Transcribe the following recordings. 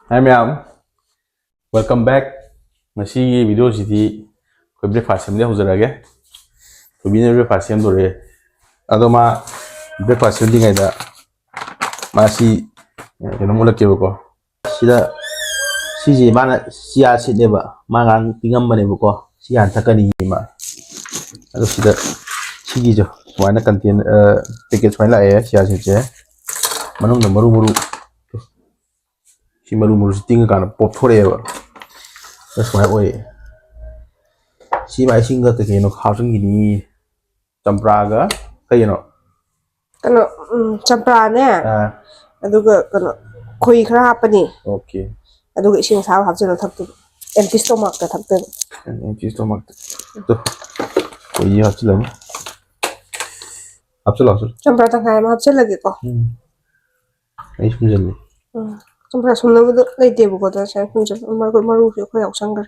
Hi ma'am, welcome back. Ngasi video sidi ko breakfast semde huzarage. To bine breakfast sem dore. Adoma breakfast sem dingai da masi keno mulake ko. Sida siji mana sia sideba mangang tingam bane buko sian takani ma Ado sida sigi jo wana contain ticket faila e sia je manung na maru si maru ting kan pop thore ba. That's why oi si mai singa ke no khawsung gini champraga kayeno kano champra ne aduga kano khoi khara hapani okay aduga ising saw hapjeno thaktu empty stomach ta thaktu empty stomach to koi hapchilam hapchalo champra ta khai ma hapche lagi ko ai sumjali champra sumna bu lai te bu ko ta sai kunja maru fi khoi auksang gar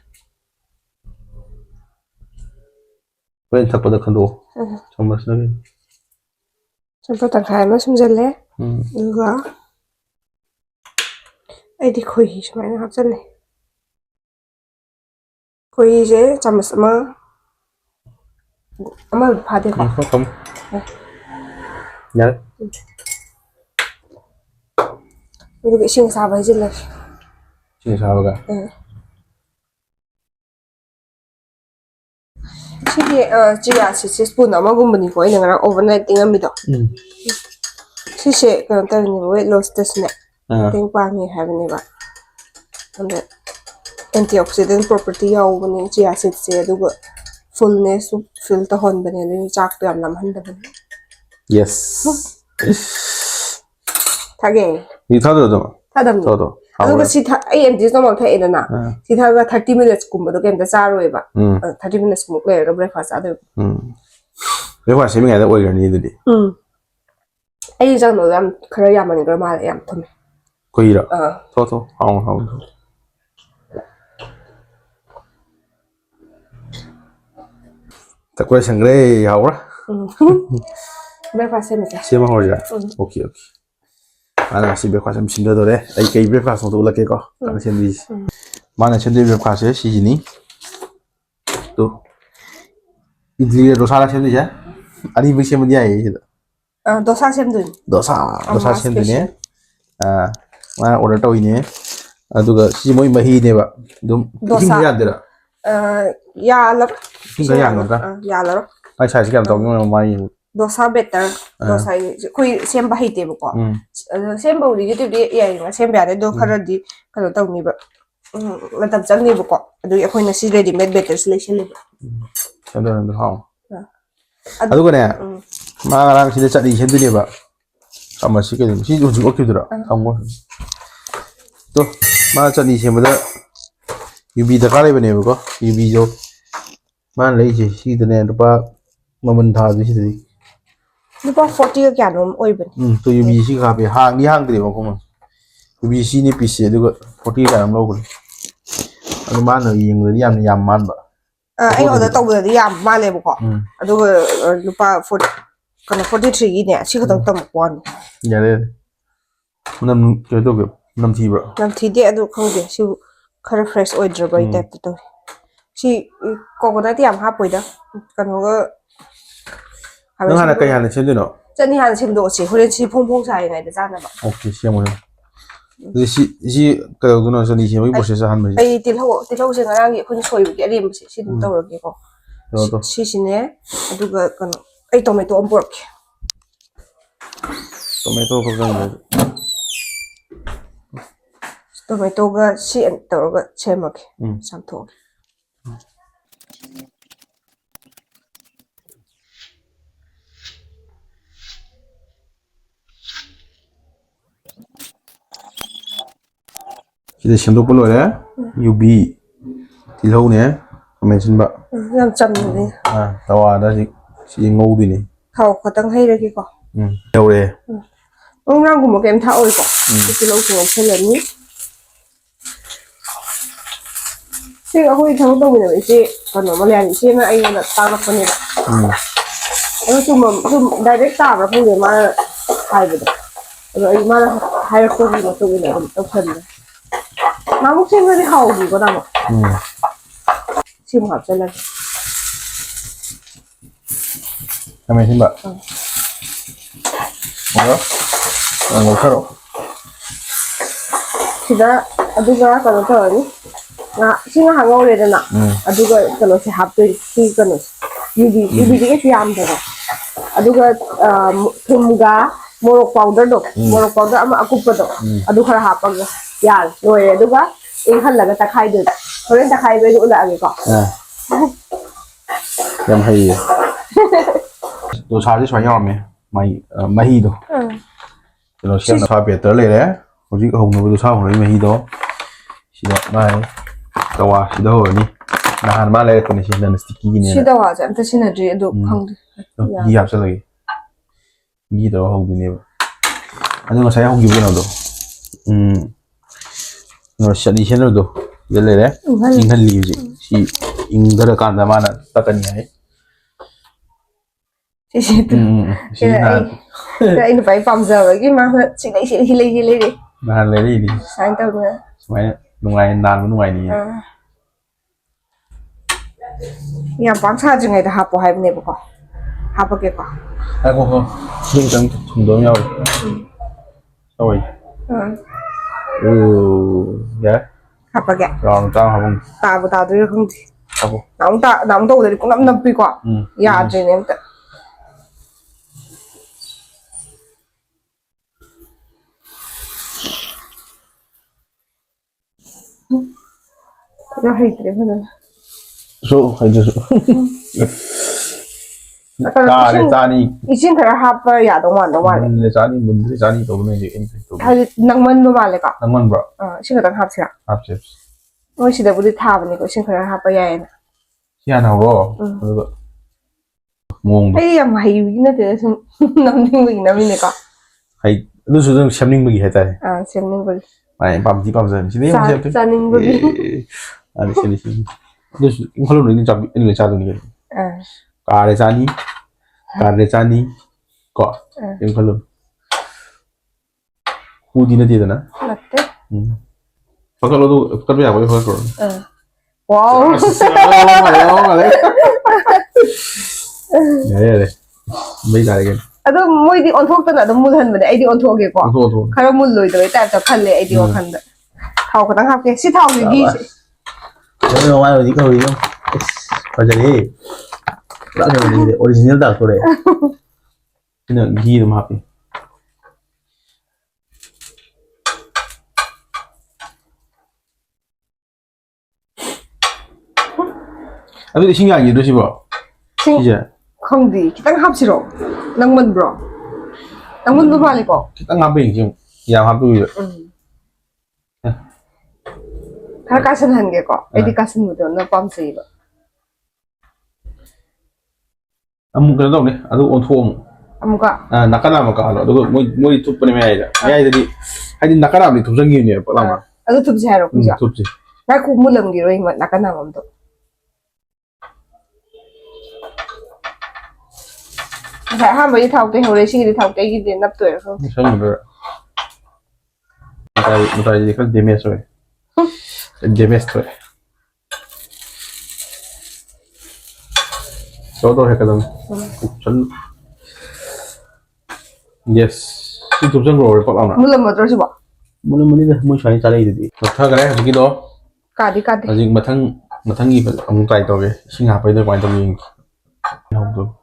wen thakpada khando chamas na champra ta khai ma sumjale aduga ai di khoi hi sumai na hapchale khoi je chamas ama phade ko không nhớ aduga ising sa bai jile chuyện sao cả Sigi chia si spoon ama gumbani ko ina ngara overnight tingam bido. Sisi kan tar ni weight loss test ne. Ting pa ni have ni ba. And antioxidant property yaw bani chia si se aduga fullness feel ta hon bani ni chak to yam lam han da bani. yes Thage.你他的怎么 Thadam ni. 做的 Aduga si tha ai empty stomach tha ina na. Si tha ga 30 minutes kumba do kem ta charoi ba. 30 minutes kumuk le ga breakfast adu. 没话谁没给他我一个人你的 Ai jang no yam khara yam ani gar ma yam thome. 可以了走走好ta quay sang đây hảo quá Breakfast sem se. xem mà hồi ra ok mana si breakfast em xin được đấy ai cái breakfast không tôi là cái có ăn xem đi mana xem đi breakfast ấy gì nhỉ tu idli dosa là xem đi chứ anh đi xem đi ai chứ Dosa sem dun. dosa xem đi nhé mana order tau ini aduga si moi mahi ne ba dum king ya dira Ya la. king ya no ka Ya la. ai sai si kam tau no mai Dosa better. Dosa koi sem ba hite bu ko. Sem ba uri gitu di ya nga sem ba de do khara di kano tau ni ba. Matam chang ni bu ko. Adu ya khoi na si ready made better selection ni. xem được không aduga ne ma ngarang si chati xem đi ba sama si ke si ju ju ok dira không có to ma chati xem da UV da kale bane ba ko UV jo ma lấy gì si de ne ba maman tha ji si Lupa 40 ka kya nom oi ban. to UV si ka be hang ni hang de ba ko ma UV si ni piece aduga 40 ka am lo ko adu ma no ying yam man ba Ai order tau ba di yam ma le bu ko. Adu lupa 40 kana 43 gi ne si ka tang tam pon. ya le nam ke to ke nam thi ba Nam thi de adu khong de si khara fresh oi dra bai tap to. Si coconut yam ha poi da. Kano ga nang hana kai hana xem đi nó Chani han sim do si hore si phong sai ngai da jana ba. ok xem rồi si cái đầu nó sẽ đi xem với bộ sẽ han mấy Ai til ho se ngarang gi khun soi bu ge rim si dum to ro ge ko. rồi Si ne adu ga kano ai tomato on pork. tomato không cần rồi Tomato ga si an to ga chemak sam to. kita xem được rồi đấy UV thì lâu nè mình xin bạn Yam cham ni. tawa đó si ngô đi này Khau khatang hai ra ge ko. đâu đây Ong rang gum kem tha oi ko. Ki lo ko phele ni. Si a hoi thang do ni si kano ma lian si na ai na ta na ko ni ba. Ai su direct ta ba pu ma hai ba. Ai ma hai ko ni ma to ni na to phan. 나무 생선이 하오기 이거 나무. 음. 지금 갑자기. 하면 신발. 뭐야? 뭐 사러? sida aduga kano tawani nga singa hangawre dana aduga kano se happe ti kano yubi ge siam da aduga thumga morok powder ama akupa do adu khara hapaga yal loye aduga inghal laga takhai do horen takhai be ula age ko yam hai do sa ji chwan yaw me mai mahi do lo siam na pha better le le hoji ko hong no do sa hong le mahi do sida mai kawa sida ho ni nahan ma le ko ni sida sticky ni sida wa ja anta sina ji do khang gi hap sa lagi gi do ho ni ne anu nga saya hong gi no do no shadi chen do de le le inghal li ji si ingdara kan da mana takani hai si na ini pai pam giờ cái mà chị lấy đi nahan le ri ni sáng tao nữa mai nungai nan nungai ni ya bang sa jing ai da hapo hai ne ba ko hapo ke ko ai ko ko ding dang thum do yaw oi ya hapo ke rong tao habong ta du không thì hapo nóng đâu đấy cũng năm pi ko ya je ne ta nó hay thế hơn so hai ju ka le ta ni isin khara hapa ya dong wan le ta ni mun le ta ni to ne en to hai nang man no male ka nang man bro sin ka dang hap sia hap chips oi si da budi tha ba ni ko sin khara hapa ya en sia na ro mong ai yam hai wi na te sum nam ding wi na mi ne ka hai lu su dong shamning bagi hai ta sem ning bagi mai pam ji pam zan si ne mo sa ning bagi ani si si lu su in khalo ni cha in le cha do ni ka le cha ni ko in khalo hu di na di da na latte pakalo do kar ya ko ko wow ya mấy cái này ado moi di on thok ta na mul han ba ai di on thok ge ko thôi khara mul loi doi ta ta khan le ai di wa khan da thau ka dang hap ke si thau gi Thế mà ai đi câu gì không? Phải giờ đi. Đã thì mình đi original đặc thôi đấy. cái này ghi được mà anh biết sinh nhật gì đó chứ bộ Sing không đi kita hap si ro nang man bro nang man ba le ko kita ngapain sih yang apa itu khara ka san han ge ko ai di ka san mu do na pam si ba amu cái đó này adu on thong amuka nakana mà cả rồi đúng không mỗi thup này mày đấy thì hay đi nakana thì thup rất nhiều nhỉ bao lâu mà ado thup si haro ku ja thup gì na ku mulam gi roi ma na kana mam to phải ham với thau cái hồi đấy xin đi thau cái gì nắp tuổi không sao mà một tay gì cái demes rồi demes rồi số tôi hay cái đó chân yes xin chụp chân rồi bao lâu nào mulam mà rồi chứ bỏ Muốn muốn đi đây, muốn xoay ra đây thì đi. thay cái này cái đó cả đi 아직 마탕이 아무 까이 더게 싱하 바이더 바이더 윙 나오고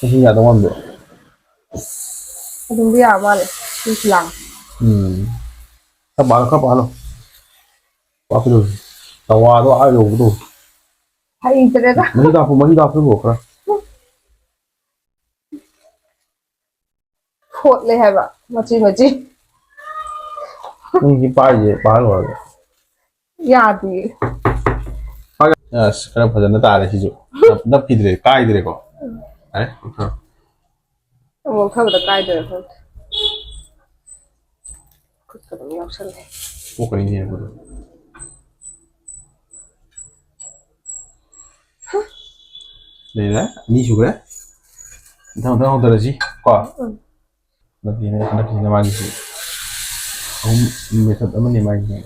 싱야 동안도 đúng bây giờ mà lại đi làm các bạn quá cái rồi tàu đó ai dùng đó hay internet á mấy đáp cái bộ ra phốt lên hay bạn mà chi nhưng cái bài gì bài rồi ya đi 야 그럼 버전 나 따라 시죠 나 피드래 까이드래 거 에? một khâu được cài được không cứ tự nhiên học sinh này 뭐 그런 게 뭐야 네네 니 죽으래? 당 떨어지 과 ꯍꯟꯗꯛꯀꯤꯁꯤꯅ ꯃꯥꯒꯤꯁꯤ ꯑꯍꯨꯝ method ꯑꯃꯅꯤ ꯃꯥꯒꯤꯁꯤ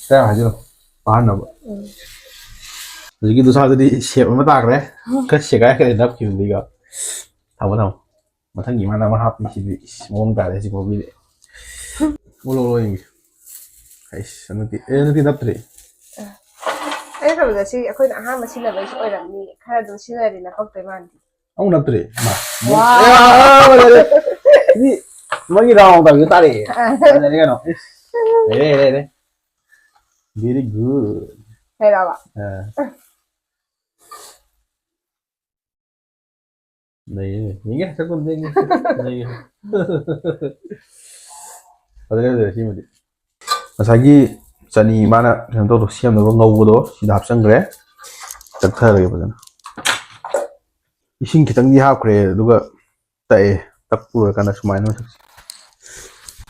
ꯀꯌꯥ ꯍꯥꯏꯖꯤꯜꯂꯣ ꯄꯥꯍꯟꯅꯕ ꯍꯧꯖꯤꯛꯀꯤ ꯗꯣꯁꯥꯗꯨꯗꯤ ꯁꯦꯞ ꯑꯃ ꯇꯥꯈ꯭ꯔꯦ ꯈꯔ ꯁꯦꯒꯥꯏꯈ꯭ꯔꯦ ꯅꯞꯈꯤꯕꯗꯤꯒ ꯊꯝꯃꯣ ꯃꯊꯪꯒꯤ ꯃꯥꯅ ꯑꯃ ꯍꯥꯞꯄꯤ ꯁꯤꯗꯤ ꯃꯑꯣꯡ ꯇꯥꯔꯦ ꯁꯤ ꯐꯥꯎꯕꯤꯗꯤ ꯂꯣ ꯌꯦꯡꯒꯦ ꯑꯩꯁ ꯍꯟꯗꯛꯇꯤ ꯅꯞꯇ꯭ꯔꯤ ꯑꯩꯅ ꯈꯟꯕꯗ ꯁꯤ ꯑꯩꯈꯣꯏꯅ ꯑꯍꯥꯟꯕ ꯁꯤꯖꯤꯟꯅꯕꯩꯁꯨ ꯑꯣꯏꯔꯝꯅꯤ ꯈꯔ ꯑꯗꯨꯝ ꯁꯤꯖꯤꯟꯅꯔꯗꯤ ꯅꯞꯄꯛꯇꯣꯏ ꯃꯥꯟꯗꯦ ꯑꯃꯨꯛ ꯅꯞꯇ꯭ꯔꯤ Ini magi raw ta yu tari. Ada ni kano. Re. Very good. ꯍꯩꯔꯕ 네, 이게 조금 되게 네. 어디가 시면 ꯉꯁꯥꯏꯒꯤ ꯆꯅꯤ ꯃꯥꯅ ꯀꯩꯅꯣ ꯇꯧꯗꯣ ꯁꯦꯝꯅꯕ ꯉꯧꯕꯗꯣ ꯁꯤꯗ ꯍꯥꯞꯆꯟꯈ꯭ꯔꯦ ꯇꯛꯊꯔꯒꯦ ꯐꯖꯅ ꯏꯁꯤꯡ ꯈꯤꯇꯪꯗꯤ ꯍꯥꯞꯈ꯭ꯔꯦ ꯑꯗꯨꯒ ꯇꯛꯑꯦ ꯇꯛꯄ ꯂꯣꯏꯔꯀꯥꯟꯗ ꯁꯨꯃꯥꯏꯅ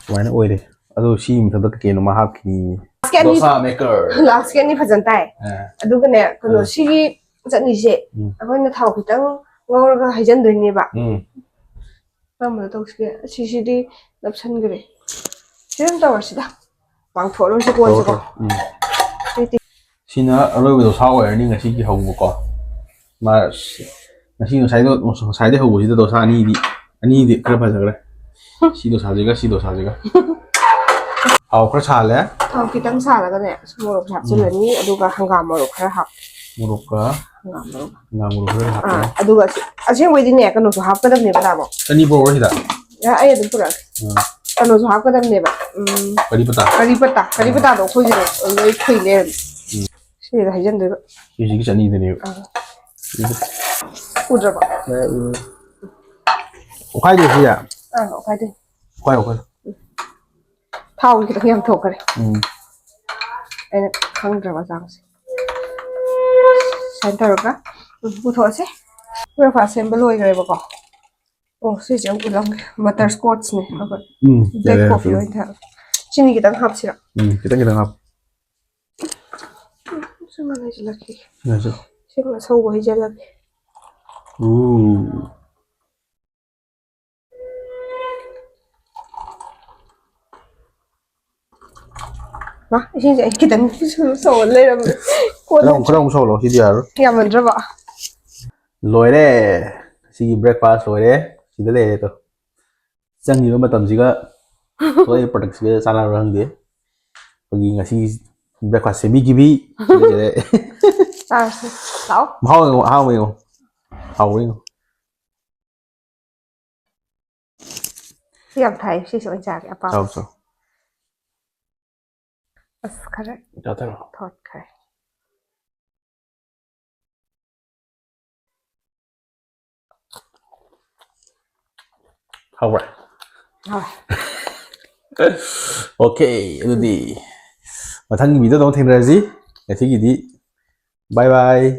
ꯁꯨꯃꯥꯏꯅ ꯑꯣꯏꯔꯦ ꯑꯗꯣ ꯁꯤ ꯃꯊꯛꯇ ꯀꯩꯅꯣꯃ ꯍꯥꯞꯈꯤꯅꯤ ꯗꯣꯁꯥ ꯃꯦꯀꯔ ꯂꯥꯁꯀꯤ ꯑꯅꯤ ꯐꯖꯅ ꯇꯥꯏ ꯑꯗꯨꯒꯅꯦ ꯀꯩꯅꯣ ꯁꯤꯒꯤ ꯆꯠꯅꯤꯁꯦ ꯑꯩꯈꯣꯏꯅ ꯊꯥꯎ ꯈꯤꯇꯪ ꯉꯧꯔꯒ ꯍꯩꯖꯤꯟꯗꯣꯏꯅꯦꯕ ꯀꯔꯝꯕꯗ ꯇꯧꯁꯤꯒꯦ ꯁꯤꯁꯤꯗꯤ ꯅꯞꯁꯟꯈ꯭ꯔꯦ ꯁꯤ ꯑꯗꯨꯝ ꯇꯧꯔꯁꯤꯗ ꯋꯥꯡꯊꯣꯛꯑꯔꯣꯏꯁꯤ ꯀꯣꯟꯁꯤꯀꯣ ꯁꯤꯅ ꯑꯔꯣꯏꯕꯗꯣ ꯁꯥ ꯑꯣꯏꯔꯅꯤ ꯉꯁꯤꯒꯤ ꯍꯧꯕꯀꯣ ꯃꯥ ꯉꯁꯥꯏꯗꯩ ꯍꯧꯕꯁꯤꯗ ꯗꯣꯁꯥ ꯑꯅꯤꯗꯤ ꯈꯔ ꯐꯖꯈ꯭ꯔꯦ ꯁꯤ ꯗꯣꯁꯥꯁꯤꯒ ꯊꯥꯎ ꯈꯔ ꯁꯥꯍꯜꯂꯦ ꯊꯥꯎ ꯈꯤꯇꯪ ꯁꯥꯔꯒꯅꯦ ꯃꯣꯔꯣꯛ ꯍꯥꯞꯆꯤꯜꯂꯅꯤ ꯑꯗꯨꯒ ꯍꯪꯒꯥꯝ ꯃꯣꯔꯣꯛ ꯈꯔ half hanggang mulu khơi hạt này aduga asengwaydi kanosu hapkadamneba tabo ani bro hida ay adum purak kanosu hapkadamneba kari pata do khoji loi khoile sida hajandoba sigi chani de ne udraba okai de siya okai de okai thau ki yam thokare aina khangdraba jangse 센터가 부터세 브레이크파스트 셈블 loigreba oh si jam ulang butterscotch ne agar black coffee oin tha chini kitang hapsira kitang hap sima na jilaki sima saugo hi jalaki ma isin ja kitang so leram kong so lo si dia yamandraba loire sigi breakfast loire sida le to changi ba matam siga toy product siga sala rang de pagi ngasi breakfast se mi gibi sida sao hao yam thai si so ja ke apa so as khare thot khare Alright. Okay, ꯑꯗꯨꯗꯤ ꯃꯊꯪꯒꯤ ꯚꯤꯗꯤꯑꯣꯗ ꯑꯃꯨꯛ ꯊꯦꯡꯅꯔꯁꯤ ꯉꯁꯤꯒꯤꯗꯤ ꯕꯥꯏ ꯕꯥꯏ